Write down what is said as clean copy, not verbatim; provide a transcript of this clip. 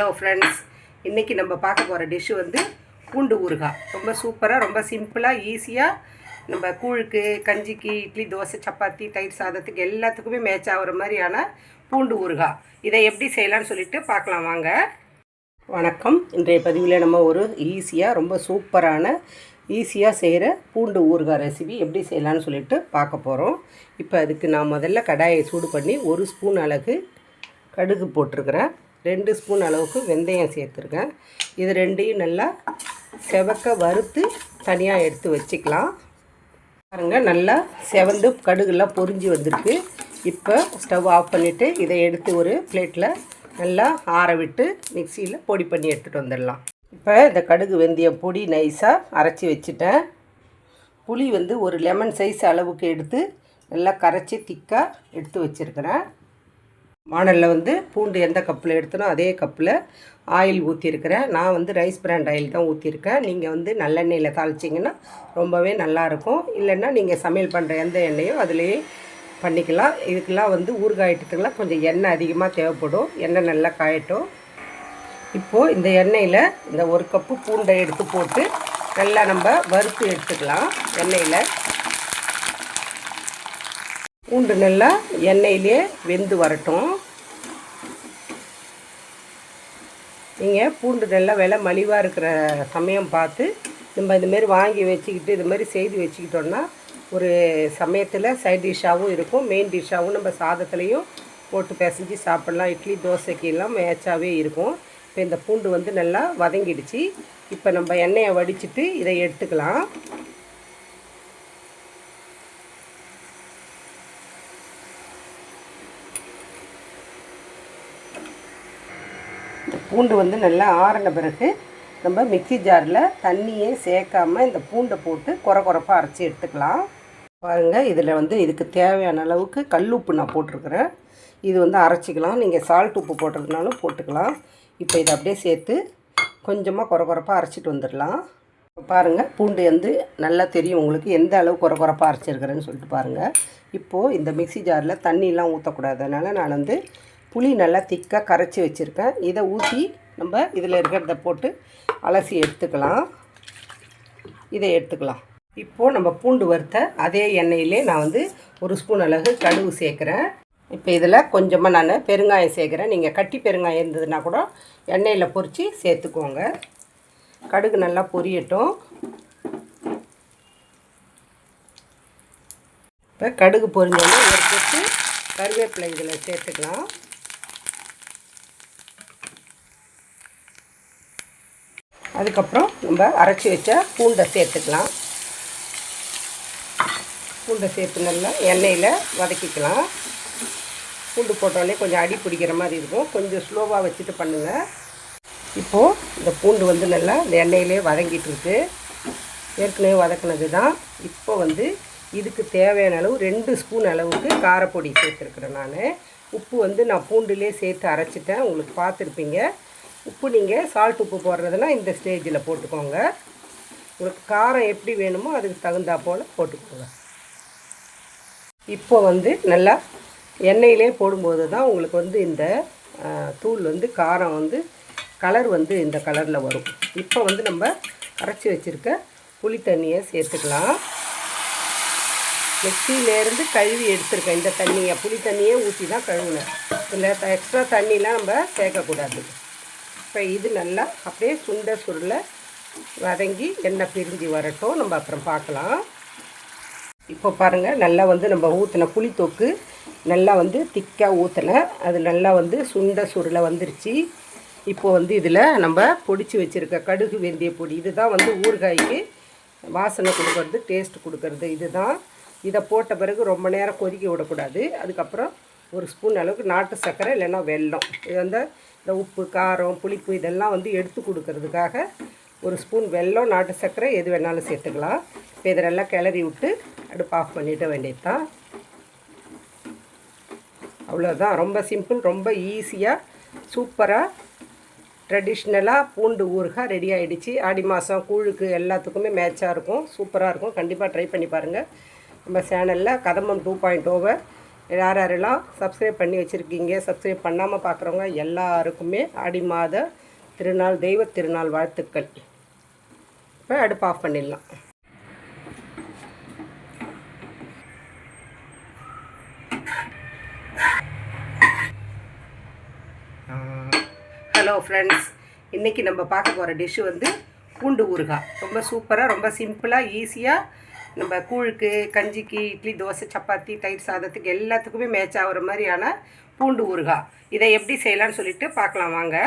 Hello friends, இன்றைக்கி நம்ம பார்க்க போகிற டிஷ்ஷு வந்து பூண்டு ஊறுகாய். ரொம்ப சூப்பராக, ரொம்ப சிம்பிளாக, ஈஸியாக நம்ம கூழுக்கு, கஞ்சிக்கு, இட்லி, தோசை, சப்பாத்தி, தயிர் சாதத்துக்கு எல்லாத்துக்குமே மேட்ச் ஆகிற மாதிரியான பூண்டு ஊறுகாய். இதை எப்படி செய்யலான்னு சொல்லிட்டு பார்க்கலாம் வாங்க. வணக்கம். இன்றைய பதிவில் நம்ம ஒரு ஈஸியாக, ரொம்ப சூப்பரான, ஈஸியாக செய்கிற பூண்டு ஊறுகாய் ரெசிபி எப்படி செய்யலான்னு சொல்லிட்டு பார்க்க போகிறோம். இப்போ அதுக்கு நான் முதல்ல கடாயை சூடு பண்ணி 1 ஸ்பூன் அளவு கடுகு போட்டிருக்கிறேன். 2 ஸ்பூன் அளவுக்கு வெந்தயம் சேர்த்துருக்கேன். இது ரெண்டையும் நல்லா செவக்க வறுத்து தனியாக எடுத்து வச்சுக்கலாம். பாருங்கள், நல்லா செவந்து கடுகுலாம் பொரிஞ்சு வந்திருக்கு. இப்போ ஸ்டவ் ஆஃப் பண்ணிவிட்டு இதை எடுத்து ஒரு பிளேட்டில் நல்லா ஆற விட்டு மிக்சியில் பொடி பண்ணி எடுத்துகிட்டு வந்துடலாம். இப்போ இந்த கடுகு வெந்தயம் பொடி நைஸாக அரைச்சி வச்சுட்டேன். புளி வந்து ஒரு லெமன் சைஸ் அளவுக்கு எடுத்து நல்லா கரைச்சி திக்காக எடுத்து வச்சுருக்கிறேன். வானலில் வந்து பூண்டு எந்த கப்பில் எடுத்தனோ அதே கப்பில் ஆயில் ஊற்றிருக்கிறேன். நான் வந்து ரைஸ் பிராண்ட் ஆயில் தான் ஊற்றிருக்கேன். நீங்கள் வந்து நல்லெண்ணெயில் தாளிச்சிங்கன்னா ரொம்பவே நல்லாயிருக்கும். இல்லைன்னா நீங்கள் சமையல் பண்ணுற எந்த எண்ணெயோ அதிலேயே பண்ணிக்கலாம். இதுக்கெல்லாம் வந்து ஊறுகாயிட்டுக்கெல்லாம் கொஞ்சம் எண்ணெய் அதிகமாக தேவைப்படும். எண்ணெய் நல்லா காயட்டும். இப்போது இந்த எண்ணெயில் இந்த 1 கப்பு பூண்டை எடுத்து போட்டு நல்லா நம்ம வறுத்து எடுத்துக்கலாம். எண்ணெயில் பூண்டு நல்லா எண்ணெயிலே வெந்து வரட்டும். நீங்கள் பூண்டு நல்லா விலை மலிவாக இருக்கிற சமயம் பார்த்து நம்ம இதுமாரி வாங்கி வச்சுக்கிட்டு இதுமாரி செய்து வச்சுக்கிட்டோன்னா ஒரு சமயத்தில் சைட் டிஷ்ஷாகவும் இருக்கும், மெயின் டிஷ்ஷாகவும் நம்ம சாதத்துலேயும் போட்டு பிசைஞ்சு சாப்பிட்லாம். இட்லி தோசைக்கெல்லாம் மேட்சாகவே இருக்கும். இப்போ இந்த பூண்டு வந்து நல்லா வதங்கிடுச்சு. இப்போ நம்ம எண்ணெயை வடிச்சிட்டு இதை எடுத்துக்கலாம். பூண்டு வந்து நல்லா ஆறின பிறகு நம்ம மிக்ஸி ஜாரில் தண்ணியே சேர்க்காமல் இந்த பூண்டை போட்டு குறப்பாக அரைச்சி எடுத்துக்கலாம். பாருங்கள், இதில் வந்து இதுக்கு தேவையான அளவுக்கு கல் உப்பு நான் போட்டிருக்கிறேன். இது வந்து அரைச்சிக்கலாம். நீங்கள் சால்ட் உப்பு போட்டிருக்கனாலும் போட்டுக்கலாம். இப்போ இதை அப்படியே சேர்த்து கொஞ்சமாக குறப்பாக அரைச்சிட்டு வந்துடலாம். பாருங்கள், பூண்டு வந்து நல்லா தெரியும் உங்களுக்கு எந்த அளவு குறப்பாக அரைச்சிருக்கிறேன்னு சொல்லிட்டு பாருங்கள். இப்போது இந்த மிக்ஸி ஜாரில் தண்ணியெலாம் ஊற்றக்கூடாது. அதனால் நான் வந்து புளி நல்லா திக்காக கரைச்சி வச்சுருக்கேன். இதை ஊற்றி நம்ம இதில் இருக்கிறத போட்டு அலசி எடுத்துக்கலாம். இதை எடுத்துக்கலாம். இப்போது நம்ம பூண்டு வறுத்த அதே எண்ணெயிலே நான் வந்து 1 ஸ்பூன் அளவு கடுகு சேர்க்குறேன். இப்போ இதில் கொஞ்சமாக நான் பெருங்காயம் சேர்க்குறேன். நீங்கள் கட்டி பெருங்காயம் இருந்ததுன்னா கூட எண்ணெயில் பொரித்து சேர்த்துக்கோங்க. கடுகு நல்லா பொரியட்டும். இப்போ கடுகு பொரிஞ்சோன்னா ஒரு கொத்து கருவேப்பிலை இதில் சேர்த்துக்கலாம். அதுக்கப்புறம் நம்ம அரைச்சி வச்ச பூண்டை சேர்த்துக்கலாம். பூண்டை சேர்த்து நல்லா எண்ணெயில் வதக்கிக்கலாம். பூண்டு போட்டோடனே கொஞ்சம் அடி பிடிக்கிற மாதிரி இருக்கும். கொஞ்சம் ஸ்லோவாக வச்சுட்டு பண்ணுங்கள். இப்போது இந்த பூண்டு வந்து நல்லா இந்த எண்ணெயிலே வதங்கிட்டுருக்கு. ஏற்கனவே வதக்கினது தான். இப்போ வந்து இதுக்கு தேவையான அளவு 2 ஸ்பூன் அளவுக்கு காரப்பொடி சேர்த்துருக்குறேன். நான் உப்பு வந்து நான் பூண்டுலேயே சேர்த்து அரைச்சிட்டேன். உங்களுக்கு பார்த்துருப்பீங்க. உப்பு நீங்கள் சால்ட் உப்பு போடுறதுனா இந்த ஸ்டேஜில் போட்டுக்கோங்க. உங்களுக்கு காரம் எப்படி வேணுமோ அதுக்கு தகுந்தா போல் போட்டுக்கோங்க. இப்போ வந்து நல்லா எண்ணெயிலே போடும்போது தான் உங்களுக்கு வந்து இந்த தூள் வந்து காரம் வந்து கலர் வந்து இந்த கலரில் வரும். இப்போ வந்து நம்ம கரைச்சி வச்சுருக்க புளி தண்ணியை சேர்த்துக்கலாம். மிக்சியிலேருந்து கழுவி எடுத்துருக்கேன் இந்த தண்ணியை. புளி தண்ணியே ஊற்றி தான் கழுவுனேன். இல்லை எக்ஸ்ட்ரா தண்ணிலாம் நம்ம சேர்க்கக்கூடாது. இப்போ இது நல்லா அப்படியே சுருளை வதங்கி எண்ணெய் பிரிஞ்சு வரட்டும். நம்ம அப்புறம் பார்க்கலாம். இப்போ பாருங்கள், நல்லா வந்து நம்ம ஊற்றின புளித்தொக்கு நல்லா வந்து திக்காக ஊற்றினேன். அது நல்லா வந்து சுருளை வந்துருச்சு. இப்போது வந்து இதில் நம்ம பொடிச்சு வச்சுருக்க கடுகு வெந்தய பொடி, இதுதான் வந்து ஊறுகாய்க்கு வாசனை கொடுக்கறது, டேஸ்ட் கொடுக்கறது இதுதான். இதை போட்ட பிறகு ரொம்ப நேரம் கொதிக்க விடக்கூடாது. அதுக்கப்புறம் 1 ஸ்பூன் அளவுக்கு நாட்டு சர்க்கரை இல்லைன்னா வெல்லம். இது வந்து இந்த உப்பு, காரம், புளிப்பு இதெல்லாம் வந்து எடுத்து கொடுக்கறதுக்காக 1 ஸ்பூன் வெல்லம், நாட்டு சர்க்கரை எது வேணாலும் சேர்த்துக்கலாம். இப்போ இதெல்லாம் கிளறி விட்டு அடுப்பு ஆஃப் பண்ணிட வேண்டியது தான். அவ்வளோதான். ரொம்ப சிம்பிள், ரொம்ப ஈஸியாக சூப்பராக ட்ரெடிஷ்னலாக பூண்டு ஊறுகாய் ரெடி ஆகிடுச்சு. ஆடி மாதம் கூழுக்கு எல்லாத்துக்குமே மேட்சாக இருக்கும். சூப்பராக இருக்கும். கண்டிப்பாக ட்ரை பண்ணி பாருங்கள். நம்ம சேனலில் கதம்பம் 2.0 யாரெல்லாம் சப்ஸ்கிரைப் பண்ணி வச்சுருக்கீங்க, சப்ஸ்கிரைப் பண்ணாமல் பார்க்குறவங்க எல்லாருக்குமே ஆடி மாத திருநாள் தெய்வ திருநாள் வாழ்த்துக்கள். இப்போ அடுப்பு ஆஃப் பண்ணிடலாம். ஹலோ ஃப்ரெண்ட்ஸ், இன்றைக்கி நம்ம பார்க்க போகிற டிஷ்ஷு வந்து பூண்டு ஊறுகாய். ரொம்ப சூப்பராக, ரொம்ப சிம்பிளாக, ஈஸியாக நம்ம கூழுக்கு, கஞ்சிக்கு, இட்லி, தோசை, சப்பாத்தி, தயிர் சாதத்துக்கு எல்லாத்துக்குமே மேட்ச் ஆகிற மாதிரியான பூண்டு ஊறுகாய். இதை எப்படி செய்யலான்னு சொல்லிட்டு பார்க்கலாம் வாங்க.